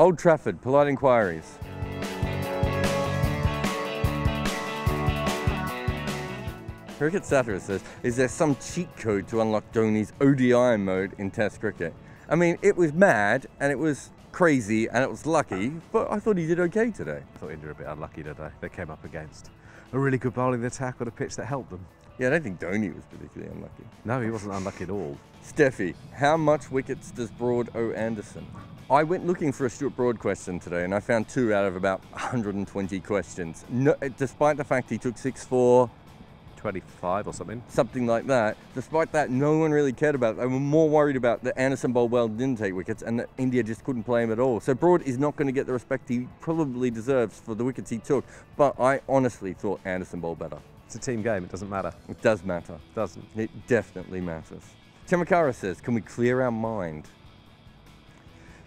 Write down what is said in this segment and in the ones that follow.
Old Trafford, polite inquiries. Cricket Satirist says, is there some cheat code to unlock Dhoni's ODI mode in Test cricket? I mean, it was mad and it was crazy and it was lucky, but I thought he did okay today. I thought India were a bit unlucky today. They came up against a really good bowling attack on a pitch that helped them. Yeah, I don't think Dhoni was particularly unlucky. No, he wasn't unlucky at all. Steffi, how much wickets does Broad owe Anderson? I went looking for a Stuart Broad question today and I found 2 out of about 120 questions. No, despite the fact he took 6 for 25 or something. Something like that. Despite that, no one really cared about it. They were more worried about that Anderson bowled well, didn't take wickets, and that India just couldn't play him at all. So Broad is not going to get the respect he probably deserves for the wickets he took. But I honestly thought Anderson bowled better. It's a team game, it doesn't matter. It does matter. It doesn't. It definitely matters. Chamakara says, can we clear our mind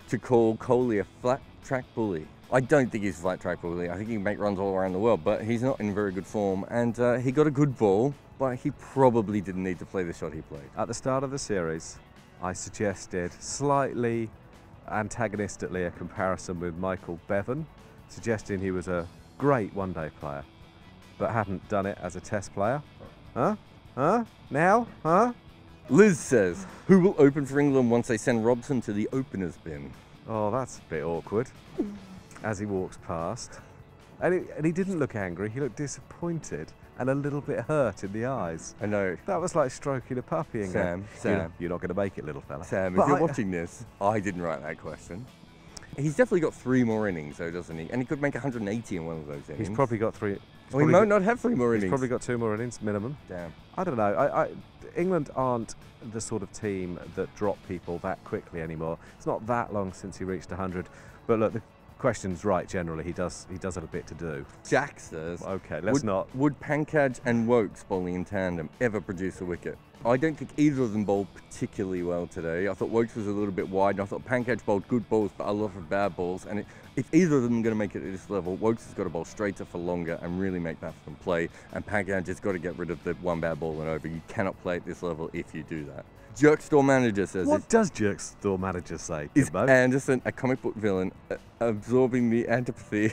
to call Kohli a flat track bully? I don't think he's a flat track bully. I think he can make runs all around the world, but he's not in very good form. And he got a good ball, but he probably didn't need to play the shot he played. At the start of the series, I suggested slightly antagonistically a comparison with Michael Bevan, suggesting he was a great one-day player, but hadn't done it as a test player. Huh? Huh? Now? Huh? Liz says, who will open for England once they send Robson to the openers bin? Oh, that's a bit awkward. As he walks past. And he didn't look angry, he looked disappointed and a little bit hurt in the eyes. I know. That was like stroking a puppy and Sam, you're not going to make it, little fella. Sam, if you're watching this, I didn't write that question. He's definitely got 3 more innings though, doesn't he? And he could make 180 in one of those innings. He's probably got 3. Well, he might not have 3 more innings. He's probably got 2 more innings, minimum. Damn. I don't know. England aren't the sort of team that drop people that quickly anymore. It's not that long since he reached 100. But look, the question's right generally. He does have a bit to do. Jack says, okay, let's not. Would Pankaj and Wokes bowling in tandem ever produce a wicket? I don't think either of them bowled particularly well today. I thought Wokes was a little bit wide, and I thought Pankaj bowled good balls, but a lot of bad balls. And if either of them are going to make it at this level, Wokes has got to bowl straighter for longer and really make batsmen play. And Pankaj has got to get rid of the one bad ball and over. You cannot play at this level if you do that. Jerk Store Manager says... What does Jerk Store Manager say, Is Kimber? Anderson a comic book villain absorbing the antipathy?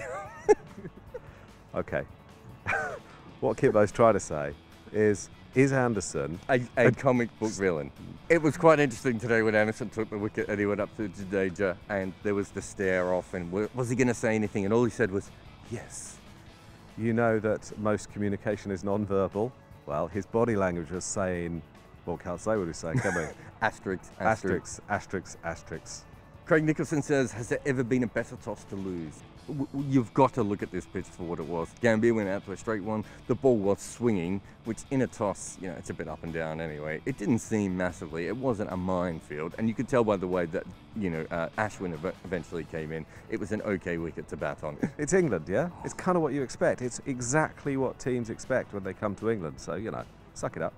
Okay. What Kimber's trying to say is Anderson a comic book villain? It was quite interesting today when Anderson took the wicket and he went up to Jadeja and there was the stare off and was he going to say anything? And all he said was, yes. You know that most communication is non-verbal. Well, his body language was saying... Well, can't say what he's saying, can we? Asterisk, asterisk, asterisk, asterisk. Craig Nicholson says, has there ever been a better toss to lose? You've got to look at this pitch for what it was. Gambier went out to a straight one. The ball was swinging, which in a toss, you know, it's a bit up and down anyway. It didn't seem massively. It wasn't a minefield. And you could tell by the way that, you know, Ashwin eventually came in. It was an okay wicket to bat on. It's England, yeah? It's kind of what you expect. It's exactly what teams expect when they come to England. So, you know, suck it up.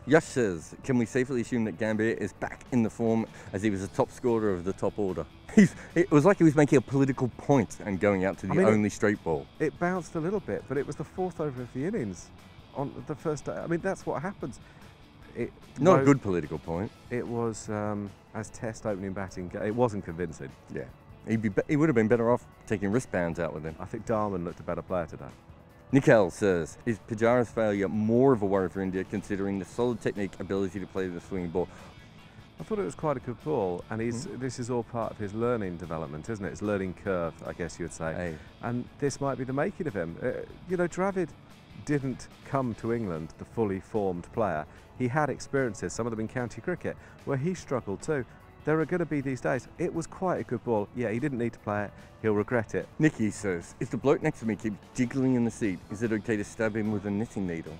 Yash says, can we safely assume that Gambier is back in the form as he was the top scorer of the top order? It was like he was making a political point and going out to the only straight ball. It bounced a little bit, but it was the 4th over of the innings on the first day. I mean, that's what happens. Not a good political point. It was, as Test opening batting, it wasn't convincing. Yeah. He would have been better off taking wristbands out with him. I think Darman looked a better player today. Nikhil says, is Pujara's failure more of a worry for India considering the solid technique, ability to play the swinging ball? I thought it was quite a good ball, and this is all part of his learning development, isn't it? His learning curve, I guess you would say. Hey. And this might be the making of him. You know, Dravid didn't come to England the fully formed player. He had experiences, some of them in county cricket, where he struggled too. There are going to be these days. It was quite a good ball. Yeah, he didn't need to play it. He'll regret it. Nikkis says, if the bloke next to me keeps jiggling in the seat, is it okay to stab him with a knitting needle?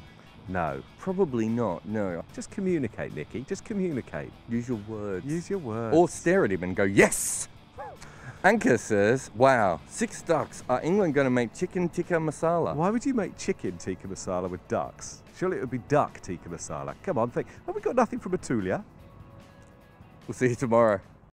No. Probably not, no. Just communicate, Nicky. Just communicate. Use your words. Use your words. Or stare at him and go, yes! Anchor says, wow, 6 ducks. Are England going to make chicken tikka masala? Why would you make chicken tikka masala with ducks? Surely it would be duck tikka masala. Come on, think. Have we got nothing from Atulia? We'll see you tomorrow.